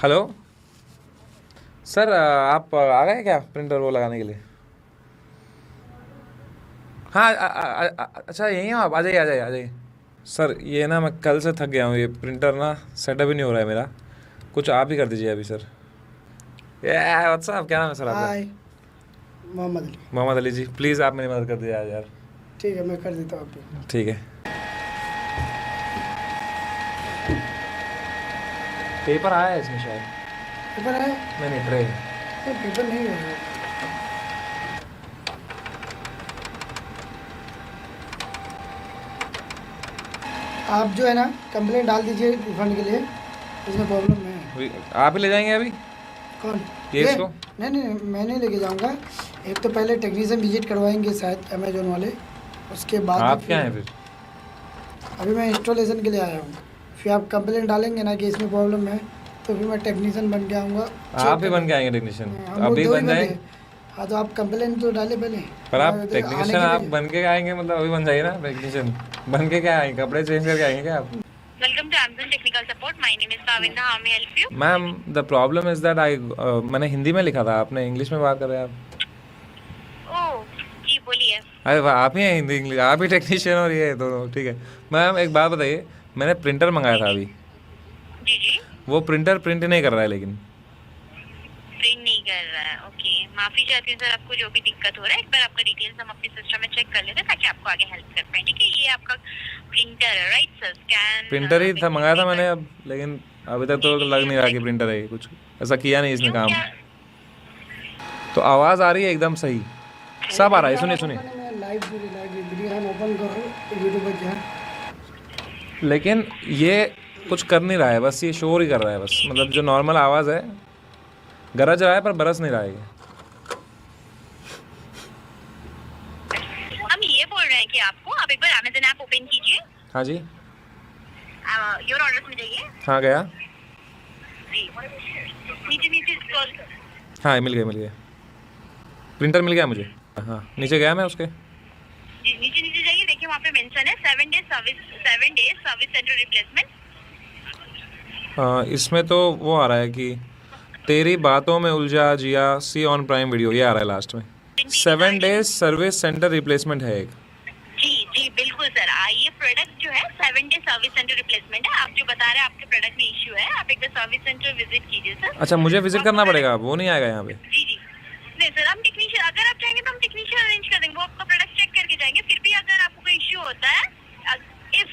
Hello sir, आप आ गए क्या प्रिंटर वो लगाने के लिए? हाँ, अच्छा यहीं हो आप? आ जाइए आ जाइए आ जाइए। सर ये ना मैं कल से थक गया हूँ, ये प्रिंटर ना सेटअप ही नहीं हो रहा है मेरा। कुछ आप ही कर दीजिए अभी सर। ये व्हाट्सअप, क्या नाम है सर आपका? हाय। मोहम्मद अली। मोहम्मद अली जी, प्लीज़ आप मेरी मदद कर दीजिए आज यार। ठीक है, मैं कर देता हूँ आपकी। ठीक है। पेपर आया है इसमें शायद। पेपर है? नहीं नहीं, ट्रे। ये पेपर नहीं है। आप जो है ना कंप्लेंट डाल दीजिए रिफंड के लिए, इसमें प्रॉब्लम है। आप ही ले जाएंगे अभी कौन? केस ये को? नहीं नहीं नहीं, मैं नहीं लेके जाऊँगा। एक तो पहले टेक्नीशियन विजिट करवाएंगे शायद अमेजोन वाले, उसके बाद ही आप क्या फिर। हैं फिर? अभी मैं इंस्टॉलेशन के लिए आया हूँ। फिर आप कंप्लेंट डालेंगे ना कि इसमें प्रॉब्लम है, तो फिर मैं टेक्नीशियन बन के आऊँगा चेक आप ही बन करने। के आएंगे टेक्नीशियन? हम लोग अभी दो ही बन बंदे जाएंगे? हैं। हाँ, तो आप कंप्लेंट तो डाले पहले। पर आप मैं उधर आने टेक्नीशियन के आप लिए। बन के आएंगे मतलब अभी बन जाइए ना टेक्नीशियन। बन के क्या आएंगे, कपड़े चेंज करके आएंगे क्या आप? Welcome to Amazon Technical Support. My name is Kavinda. How may I help you? Ma'am the problem is that I मैंने हिंदी में लिखा था, आपने इंग्लिश में बात कर रहे हैं आप। ओह, जी बोलिए। अरे वाह, आप ही हैं हिंदी इंग्लिश, आप ही टेक्नीशियन और ये दोनों, ठीक है। मैम एक बात बताइए, मैंने प्रिंटर मंगाया जी था जी अभी। जी जी। वो प्रिंटर प्रिंट नहीं कर रहा है लेकिन। प्रिंट नहीं कर रहा है। ओके, माफी चाहती हूँ सर, आपको जो भी दिक्कत हो रहा है एक बार आपका डिटेल्स हम अपने सिस्टम में चेक कर लेते हैं ताकि आपको आगे हेल्प कर पाए। ठीक है, ये आपका प्रिंटर है राइट सर? प्रिंटर ही स्कैन था, मंगाया था पेपर। मैंने अब, लेकिन अभी तक जी तो जी लग जी, नहीं हम रहा कि चेक। प्रिंटर है, कुछ ऐसा किया नहीं इसने क्यों काम। क्या? तो आवाज़ आ रही है एकदम सही, सब आ रहा है, वीडियो सुनिए आप सुनिए। ओपन है, मैं लाइव वीडियो हम ओपन कर रहा हूँ यूट्यूब पर क्या। लेकिन ये कुछ कर नहीं रहा है, बस ये शोर ही कर रहा है बस, जी जी मतलब जो जी। नॉर्मल आवाज़ है गरज रहा है पर बरस नहीं रहा है ये। हम ये बोल रहे हैं कि आपको आप एक बार अमेजन ऐप ओपन कीजिए। हाँ जी। योर ऑर्डर्स में जाइए। हाँ गया। जी, नीचे नीचे स्क्रॉल। हाँ मिल गया मिल गया, प्रिंटर मिल गया मुझे। हाँ नीचे गया मैं उसके। जी, नीचे नीचे जाइए, देखिए वहाँ पे मेंशन है 7 days service, 7 days service centre replacement. इसमें तो वो आ रहा है कि तेरी बातों में उलझा जिया, सी ऑन प्राइम वीडियो, ये आ रहा है लास्ट में। 7 डेज सर्विस सेंटर रिप्लेसमेंट है एक। जी जी बिल्कुल सर, ये प्रोडक्ट जो है 7 डे सर्विस सेंटर रिप्लेसमेंट है। आप जो बता रहे हैं आपके प्रोडक्ट में इश्यू है, आप एक बार सर्विस सेंटर विजिट कीजिए सर। अच्छा मुझे वो विजिट आपको करना प्रोडक्ट। पड़ेगा, वो नहीं आएगा यहाँ पे? जी जी, नहीं सर, हम टेक्नीशियन, अगर आप चाहेंगे तो हम टेक्नीशियन अरेंज कर देंगे, वो आपका प्रोडक्ट चेक करके जाएंगे। फिर भी अगर आपको कोई इश्यू होता है, इफ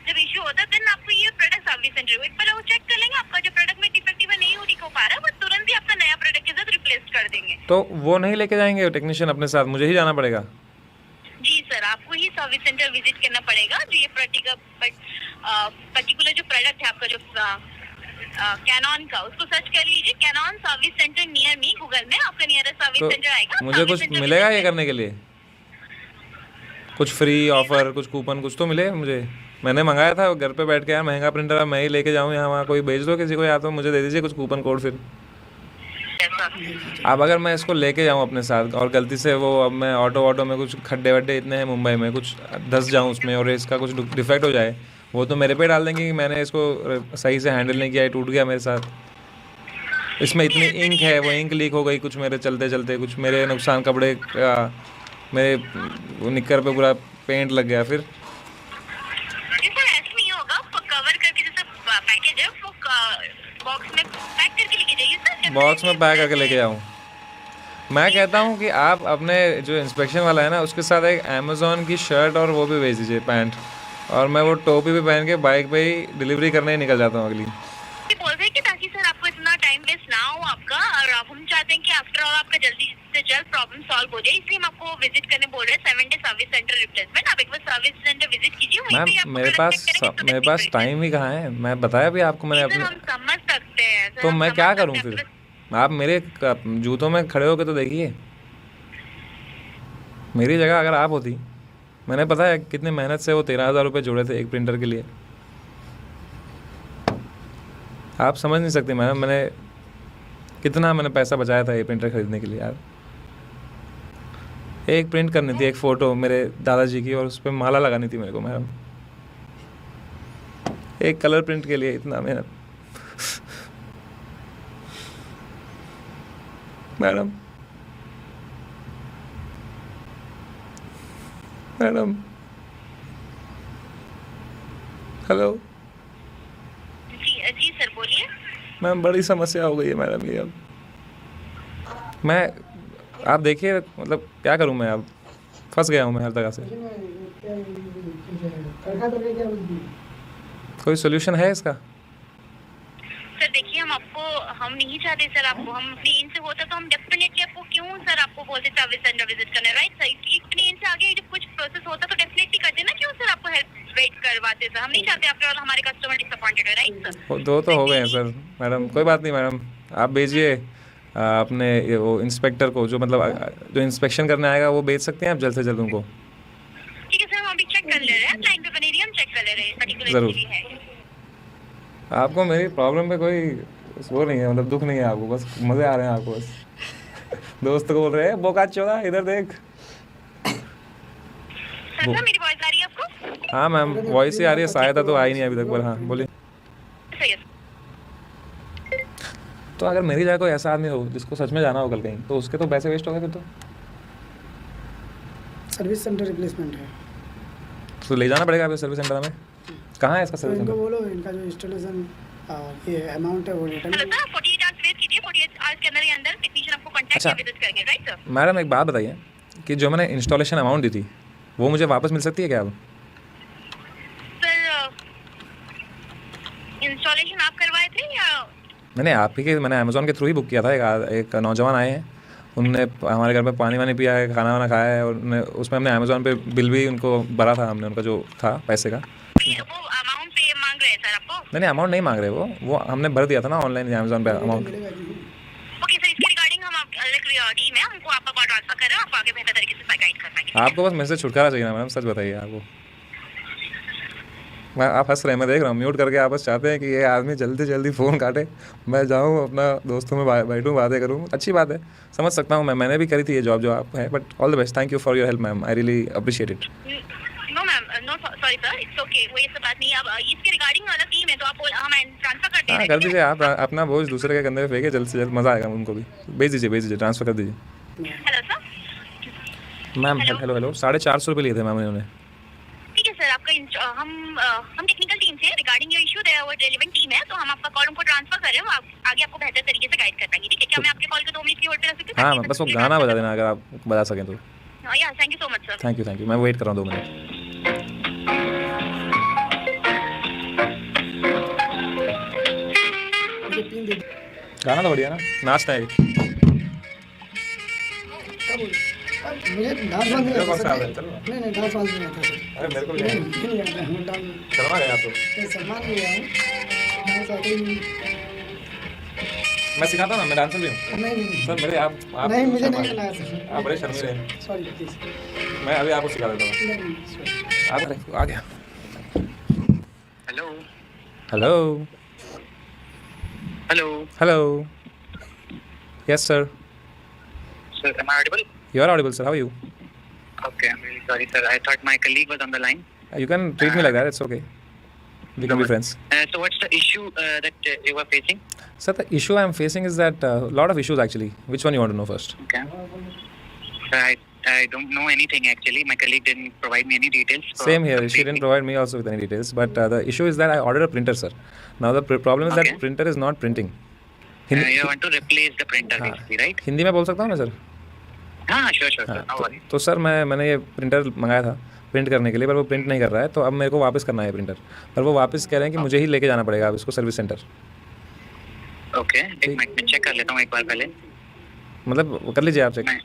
जब इश्यू होता है देन आपको ये प्रोडक्ट सर्विस सेंटर एक बार वो चेक कर लेंगे। आपका जो प्रोडक्ट में डिफेक्टिव है, नहीं हो ठीक हो पा रहा है, वो तुरंत ही आपका नया प्रोडक्ट के साथ रिप्लेस कर देंगे। तो वो नहीं लेके जाएंगे टेक्नीशियन अपने साथ, मुझे ही जाना पड़ेगा? जी सर, आपको ही सर्विस सेंटर विजिट करना पड़ेगा। जो ये पर्टिकुलर जो प्रोडक्ट है आपका, जो कैनॉन का, उसको सर्च कर लीजिए, Canon service centre near me, Google में आपका नियरेस्ट सर्विस तो सेंटर आएगा। मुझे सर्विस कुछ सेंटर मिलेगा विजिट ये करें। करने के लिए? कुछ फ्री ऑफर, कुछ कूपन, कुछ तो मिले मुझे। मैंने मंगाया था घर पे बैठ के, यार महंगा प्रिंटर है, मैं ही लेके जाऊँ यहाँ वहाँ, कोई भेज दो किसी को, या तो मुझे दे दीजिए कुछ कूपन कोड फिर। अब अगर मैं इसको लेके जाऊँ अपने साथ और गलती से वो, अब मैं ऑटो में कुछ खड्डे वड्डे इतने हैं मुंबई में, कुछ धंस जाऊँ उसमें और इसका कुछ डिफेक्ट हो जाए, वो तो मेरे पे डाल देंगे कि मैंने इसको सही से हैंडल नहीं किया, ये टूट गया मेरे साथ। इसमें इतनी इंक है, वो इंक लीक हो गई कुछ मेरे चलते चलते, कुछ मेरे नुकसान कपड़े का, मेरे निक्कर पे पूरा पेंट लग गया फिर। सर ऐसे नहीं होगा, कवर करके जैसे पैकेज है वो बॉक्स में पैक करके लेके जाइए सर। बॉक्स में पैक करके लेके डेफिनेटली। जाऊँ? मैं कहता हूँ कि आप अपने जो इंस्पेक्शन वाला है ना, उसके साथ एक अमेज़ॉन की शर्ट और वो भी भेज दीजिए, पैंट, और मैं वो टोपी भी पहन के बाइक पे ही डिलीवरी करने ही निकल जाता हूँ अगली। ये बोल रहे हैं कि ताकि सर आपको इतना टाइम वेस्ट ना हो आपका, और अब हम चाहते हैं कि आफ्टर ऑल आपका जल्दी से जल्द प्रॉब्लम सॉल्व हो जाए, इसलिए हम आपको विजिट करने बोल रहे हैं। 7 डे सर्विस सेंटर रिप्लेसमेंट। आप एक बार सर्विस सेंटर विजिट कीजिए, वहीं मैम पे ही आपको मेरे प्रोडक्ट चेक करेंगे, मेरे प्रोडक्ट पास की। टाइम ही कहाँ है, मैं बताया भी आपको मैंने जी सर, अपने। हम समझ सकते हैं सर, तो हम मैं समझ क्या सकते करूँ हैं फिर? आपके। आप मेरे जूतों में खड़े होके तो देखिए, मेरी जगह अगर आप होती। मैंने पता है कितनी मेहनत से वो 13,000 रुपये जोड़े थे एक प्रिंटर के लिए, आप समझ नहीं सकते मैडम, कितना मैंने पैसा बचाया था ये प्रिंटर खरीदने के लिए यार। एक प्रिंट करनी थी, एक फ़ोटो मेरे दादाजी की, और उस पर माला लगानी थी मेरे को मैडम, एक कलर प्रिंट के लिए इतना मेहनत। मैडम मैडम हेलो जी जी सर बोलिए। मैम बड़ी समस्या हो गई है मैडम ये अब मैं आप देखिए मतलब क्या करूं मैं अब फंस गया हूं मैं हर तरह से कोई सोल्यूशन है इसका सर देखिए हम नहीं चाहते सर आपको, हम अपनी इन से होता तो हम डेफिनेटली आपको क्यों सर आपको बोलते सर्विस सेंटर विजिट करने, राइट सर? अपनी इन से आगे जब कुछ प्रोसेस होता तो डेफिनेटली करते ना, क्यों सर आपको हेल्प वेट करवाते सर? हम नहीं चाहते आफ्टर ऑल हमारे कस्टमर डिसअपॉइंटेड है, राइट सर? दो तो हो गए हैं सर मैडम कोई बात नहीं मैडम आप भेजिए अपने वो इंस्पेक्टर को जो मतलब जो इंस्पेक्शन करने आएगा वो भेज सकते हैं आप जल्द से जल्द उनको ठीक है सर, हम अभी चेक कर ले रहे हैं, लाइन पे बने रहिए, हम चेक कर ले रहे हैं पर्टिकुलर ज़रूर। है। आपको मेरी प्रॉब्लम पे कोई वो नहीं है मतलब दुख नहीं है आपको बस मज़े आ रहे हैं आपको बस दोस्त को बोल रहे हैं बोका चौदह इधर देख सर सर मेरी वॉइस आ रही है आपको? हाँ मैम वॉइस ही आ रही है सहायता तो आई नहीं अभी तक पर हाँ बोलिए सही है। तो अगर मेरी जगह कोई ऐसा आदमी हो जिसको सच में जाना हो कल कहीं तो उसके तो पैसे वेस्ट हो गए फिर तो सर्विस सेंटर रिप्लेसमेंट है ले जाना पड़ेगा आपको सर्विस सेंटर में कहाँ है इसका तो सर्विस इनको सेंटर बोलो इनका जो इंस्टॉलेशन ये अमाउंट है वो return hello sir, 48 hours wait कीजिए, 48 आवर्स के अंदर ही अंदर टेक्नीशियन आपको कांटेक्ट अच्छा। या विजिट करेंगे, राइट सर? मैडम एक बात बताइए कि जो मैंने इंस्टॉलेशन अमाउंट दी थी वो मुझे वापस मिल सकती है क्या अब सर इंस्टॉलेशन आप करवाए थे या? मैंने अमेज़ॉन के थ्रू ही बुक किया था एक नौजवान आए हैं उनने हमारे घर में पानी वानी पिया है खाना वाना खाया है और उसमें हमने अमेज़ॉन पे बिल भी उनको भरा था हमने उनका जो था पैसे का वो अमाउंट पे मांग रहे हैं सर आपको? नहीं अमाउंट नहीं मांग रहे वो हमने भर दिया था ना ऑनलाइन अमेज़ॉन पे अमाउंट ओके सर, इसके रिगार्डिंग हम टीम है, हमको आपका कॉल ट्रांसफर कर रहे हैं, आपको आगे बेहतर तरीके से गाइड कर पाएंगे। आपको बस मेरे से छुटकारा चाहिए ना मैडम सच बताइए आपको मैं आप हंस रहे हैं मैं देख रहा हूँ म्यूट करके आप बस चाहते हैं कि ये आदमी जल्दी जल्दी फ़ोन काटे मैं जाऊँ अपना दोस्तों में बैठूँ बातें करूँ अच्छी बात है समझ सकता हूँ मैंने भी करी थी ये जॉब जो आप है but all the best thank you for your help ma'am I really appreciate it no ma'am, no sorry sir, it's okay, वो ये सब बात नहीं है। अब इसके रिगार्डिंग वाला टीम है तो आप हम ट्रांसफर कर दे हाँ रहे कर दीजिए आप अपना बोझ दूसरे के कंधे पे फेंके जल्द से जल्द मज़ा आएगा उनको भी भेज दीजिए ट्रांसफ़र कर दीजिए। Hello sir. मैम हेलो 450 रुपये लिए थे मैम उन्होंने ठीक है सर, आपका हम टेक्निकल टीम से रिगार्डिंग योर इशू वो रेलेवेंट टीम है, तो हम आपका कॉल उनको ट्रांसफर कर रहे हैं, वो आगे आपको बेहतर तरीके से गाइड कर पाएंगे। ठीक है, क्या मैं आपके कॉल के 2 मिनट की होल्ड पे रख सकती हूँ? हाँ बस वो गाना बजा देना अगर आप बजा सकें तो या thank you so much sir. Thank you मैं वेट कर रहा हूँ 2 मिनट मुझे पिन दे गाना तो बढ़िया ना नाचना है मुझे डांस वांस नहीं मेरे को आता कौन सा आता सर है? चलो ना। नहीं डांस वांस नहीं आता सर अरे मेरे को भी नहीं नहीं नहीं आता मैं डांस चलवा गए आप तो मैं सम्मान ले रहा हूँ डांस आता ही नहीं मैं सिखाता ना मैं डांसर भी हूँ नहीं नहीं सर मेरे आप नहीं मुझे नहीं करना है सर आप बड़े शर्मीले हैं सॉरी प्लीज मैं अभी आपको सिखा देता हूँ नहीं sorry। आप आ गया Hello. Hello Hello. Hello yes sir Sir, am I audible? You are audible sir how you Okay, I'm really sorry, sir. I thought my colleague was on the line. You can treat me like that it's okay we can be friends So what's the issue that you were facing? Sir the issue I am facing is that lot of issues actually which one you want to know first Okay. Sir, I don't know anything actually. My colleague didn't provide me any details. so Same here. She completely- didn't provide me also with any details. But the issue is that I ordered a printer, sir. Now the problem is that Okay. printer is not printing. You want to replace the printer basically, right? Hindi में बोल सकता हूँ मैं sir हाँ, sure, sir. No तो, worries. तो sir मैंने ये प्रिंटर मंगाया था प्रिंट करने के लिए पर वो प्रिंट नहीं कर रहा है तो अब मेरे को वापस करना है प्रिंटर पर वो वापस कह रहे हैं कि मुझे ही लेके जाना पड़ेगा अब इसको सर्विस सेंटर Okay, एक मिनट में चेक कर लेता हूँ एक बार पहले. मतलब कर लीजिए आप चेक मैं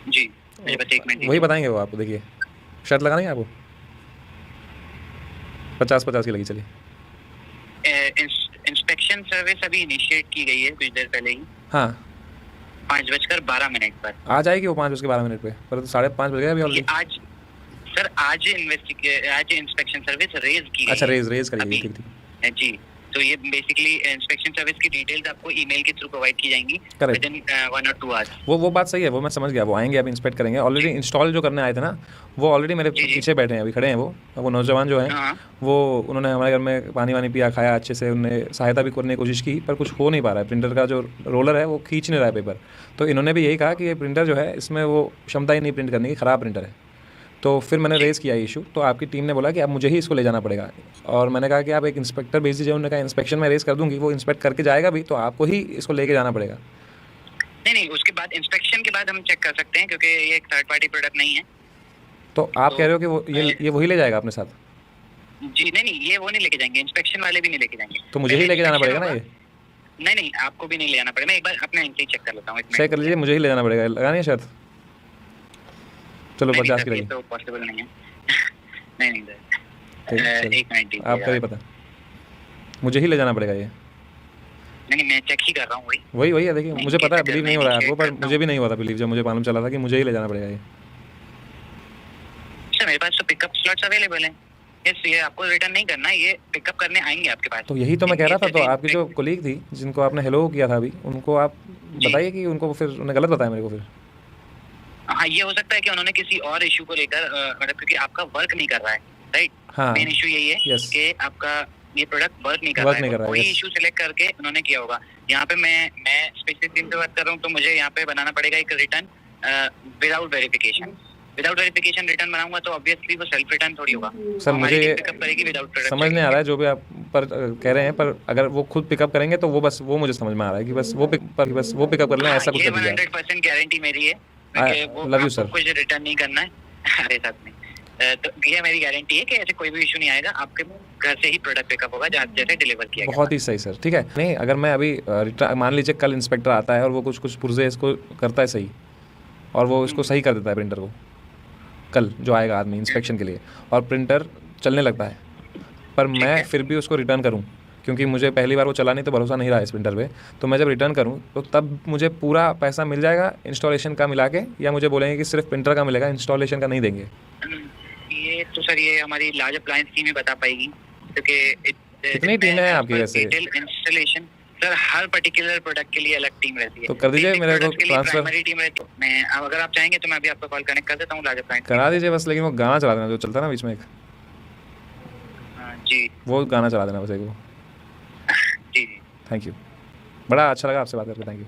जी मुझे बस 1 मिनट वही बताएंगे वो आपको देखिए शर्ट लगाना है आपको 50-50 की लगी चलिए इंस्पेक्शन सर्विस अभी इनिशिएट की गई है कुछ देर पहले ही हाँ 5:12 पर. आ जाएगी वो 5:12 पे पर तो 5:30 बज गए अभी ये ऑलरेडी आज सर आज इंस्पेक्शन सर्विस रेज की गई अच्छा है रेज करिए अभी। ठीक जी, तो ये बेसिकली इंस्पेक्शन सर्विस की डिटेल्स आपको ईमेल के थ्रू प्रोवाइड की जाएंगी Correct. With in 1 or 2 hours। वो बात सही है, वो मैं समझ गया। वो आएंगे, अभी इंस्पेक्ट करेंगे। ऑलरेडी इंस्टॉल जो करने आए थे ना, वो ऑलरेडी मेरे पीछे बैठे हैं, अभी खड़े हैं वो नौजवान जो हैं। हाँ। वो उन्होंने हमारे घर में पानी वानी पिया, खाया अच्छे से, उन्होंने सहायता भी करने की कोशिश की, पर कुछ हो नहीं पा रहा है। प्रिंटर का जो रोलर है वो खींच नहीं रहा है पेपर। तो इन्होंने भी यही कहा कि ये प्रिंटर जो है, इसमें वो क्षमता ही नहीं प्रिंट करने की, ख़राब प्रिंटर है। तो फिर मैंने रेज़ किया इशू, तो आपकी टीम ने बोला कि अब मुझे ही इसको ले जाना पड़ेगा। और मैंने कहा कि आप एक इंस्पेक्टर भेज दीजिए। उन्होंने कहा इंस्पेक्शन में रेज़ कर दूंगी, वो इंस्पेक्ट करके जाएगा भी, तो आपको ही इसको लेके जाना पड़ेगा। नहीं, उसके बाद इंस्पेक्शन के बाद हम चेक कर सकते हैं, क्योंकि ये एक थर्ड पार्टी प्रोडक्ट नहीं है। तो आप कह रहे हो कि वो ये वही ले जाएगा अपने साथ? जी नहीं, ये वो नहीं लेके जाएंगे, इंस्पेक्शन वाले भी नहीं लेके जाएंगे। तो मुझे ही लेके जाना पड़ेगा ना ये? नहीं, आपको भी नहीं ले जाना पड़ेगा। मैं एक बार अपने एंट्री चेक कर लेता हूँ। चेक कर लीजिए, मुझे ही ले जाना पड़ेगा। लगानी है शर्त? चलो 50 की लगी। तो पॉसिबल नहीं है। नहीं सर, ठीक है, चलो। एक मिनट दीजिए। आपका भी पता, मुझे ही ले जाना पड़ेगा ये। नहीं, मैं चेक ही कर रहा हूँ वही है। देखिए, मुझे पता है, चक्कर बिलीव में नहीं हो रहा है नहीं आपको, पर check मुझे भी नहीं हुआ था बिलीव, जब मुझे मालूम चला था कि मुझे ही ले जाना पड़ेगा ये। सर मेरे पास तो पिकअप स्लॉट्स अवेलेबल हैं। ये आपको रिटर्न नहीं करना, ये पिकअप करने आएंगे आपके पास। तो यही तो मैं कह रहा था। तो आपकी जो कोलीग थी, जिनको आपने हेलो किया था अभी, उनको आप बताइए कि उनको फिर उन्होंने गलत बताया मेरे को फिर। हाँ, ये हो सकता है कि उन्होंने किसी और इशू को लेकर मतलब क्योंकि आपका वर्क नहीं कर रहा है, राइट? हाँ। मेन इशू यही है Yes. कि आपका ये प्रोडक्ट वर्क नहीं कर Work रहा नहीं है। कर रहा है, कोई yes. इशू सिलेक्ट करके उन्होंने किया होगा। यहाँ पे मैं स्पेसिफिक टीम पे बात कर रहा हूँ, तो मुझे यहाँ पे बनाना पड़ेगा एक return without verification. Without verification return बनाऊंगा तो ऑब्वियसली वो सेल्फ रिटर्न थोड़ी होगा। सर मुझे ये पिकअप करेगी विदाउट प्रोडक्ट। समझ नहीं आ रहा है जो भी आप पर कह रहे हैं, पर अगर वो खुद पिकअप करेंगे तो वो मुझे समझ में आ रहा है कि बस वो पिकअप कर लें, ऐसा कुछ ये कर दीजिए। 100% गारंटी मेरी है। Love you sir. कुछ रिटर्न नहीं करना है। अरे साथ में तो ये मेरी गारंटी है कि ऐसे कोई भी इशू नहीं आएगा। आपके घर से ही प्रोडक्ट पिकअप होगा जैसे डिलीवर किया गया। बहुत ही सही सर, ठीक है। नहीं, अगर मैं अभी मान लीजिए कल इंस्पेक्टर आता है और वो कुछ पुर्जे इसको करता है सही, और वो इसको सही कर देता है प्रिंटर को, कल जो आएगा आदमी इंस्पेक्शन के लिए, और प्रिंटर चलने लगता है, पर मैं फिर भी उसको रिटर्न करूं, क्योंकि मुझे पहली बार वो चला नहीं तो भरोसा नहीं रहा इस प्रिंटर पे, तो मैं जब रिटर्न करूं तो तब मुझे पूरा पैसा मिल जाएगा इंस्टॉलेशन का मिला के, या मुझे बोलेंगे कि सिर्फ प्रिंटर का मिलेगा, इंस्टॉलेशन का नहीं देंगे? ये तो सर ये हमारी लार्ज अप्लायंस टीम ही बता पाएगी, क्योंकि कितनी टीमें हैं आपकी वैसे? इंस्टॉलेशन सर हर पर्टिकुलर प्रोडक्ट के लिए अलग टीम रहती है। तो कर दीजिए मेरे को ट्रांसफर। प्राइमरी टीम रहती है। मैं अगर आप चाहेंगे तो मैं अभी आपको कॉल कनेक्ट कर देता हूँ लार्ज अप्लायंस करा दीजिए बस, लेकिन वो गाना चला देना जो चलता है ना बीच में एक, जी वो गाना चला देना बस एक वो। जी। थैंक यू, बड़ा अच्छा लगा आपसे बात करके, thank you.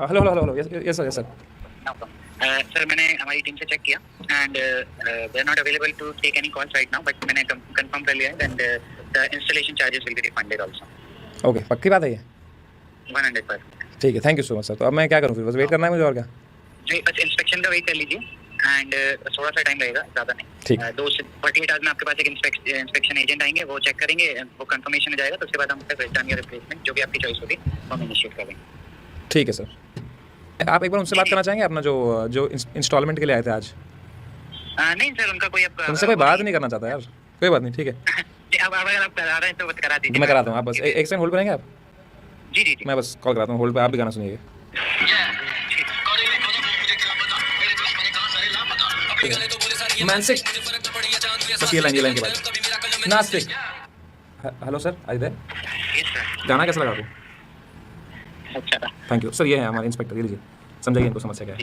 Hello, yes sir. Sir मैंने हमारी टीम से चेक किया and they are not available to take any calls right now, but मैंने कंफर्म कर लिया है and the installation charges will be refunded also. Okay, पक्की बात है ये? 100%। ठीक है, thank you so much sir. तो अब मैं क्या करूँ फिर? बस वेट करना है मुझे और क्या? जी, बस इंस्पेक्शन का वेट कर लीजिए एंड थोड़ा सा टाइम लगेगा, ज़्यादा नहीं। ठीक। 2 से 48 आवर्स में आपके पास एक इंस्पेक्शन एजेंट आएंगे, वो चेक करेंगे, वो कंफर्मेशन हो जाएगा, तो उसके बाद हम फिर रिटर्न या रिप्लेसमेंट जो भी आपकी चॉइस होगी वो हम इनिशिएट करेंगे। ठीक है सर। आप एक बार उनसे बात करना चाहेंगे, अपना जो इंस्टॉलमेंट के लिए आए थे आज? नहीं सर, उनका कोई अब उनसे कोई बात नहीं करना चाहता यार? कोई बात नहीं, ठीक है। अब अगर आप करा रहे हैं तो करा दीजिए। मैं कराता हूँ, आप बस एक सेकंड होल्ड पे रहेंगे आप? जी। मैं बस कॉल कराता हूँ, होल्ड पे, आप भी गाना सुनिए। मानसिक, बस ये लाइन के बाद नास्तिक। Hello sir, I there? Yes sir. गाना कैसा लगा आपको? अच्छा, थैंक यू सर। ये है हमारे इंस्पेक्टर, ये लीजिए, समझाइए इनको समस्या क्या है।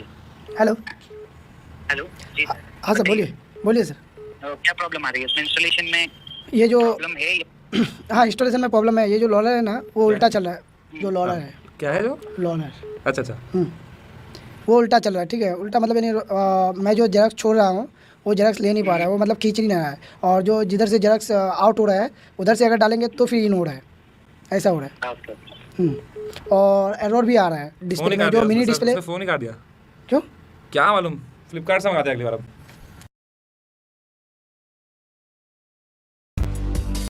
हेलो। हेलो जी सर। हाँ सर, बोलिए सर। क्या प्रॉब्लम आ रही है इसमें? इंस्टॉलेशन में ये जो प्रॉब्लम है? हाँ, इंस्टॉलेशन में प्रॉब्लम है। ये जो लॉलर है ना, वो उल्टा चल रहा है। जो लॉलर है, क्या है जो लॉलर, अच्छा वो उल्टा चल रहा है। ठीक है, उल्टा मतलब यानी मैं जो जेरक्स छोड़ रहा हूँ वो जेरक्स ले नहीं पा रहा है, वो मतलब खींच नहीं रहा है, और जो जिधर से जेरक्स आउट हो रहा है उधर से अगर डालेंगे तो फिर इन हो रहा है, ऐसा हो रहा है। और एरर भी आ रहा है डिस्प्ले में, जो मिनी डिस्प्ले। फ़ोन ही काट दिया क्यों? क्या मालूम, फ्लिपकार्ट से मंगा दिया अगली बार अब।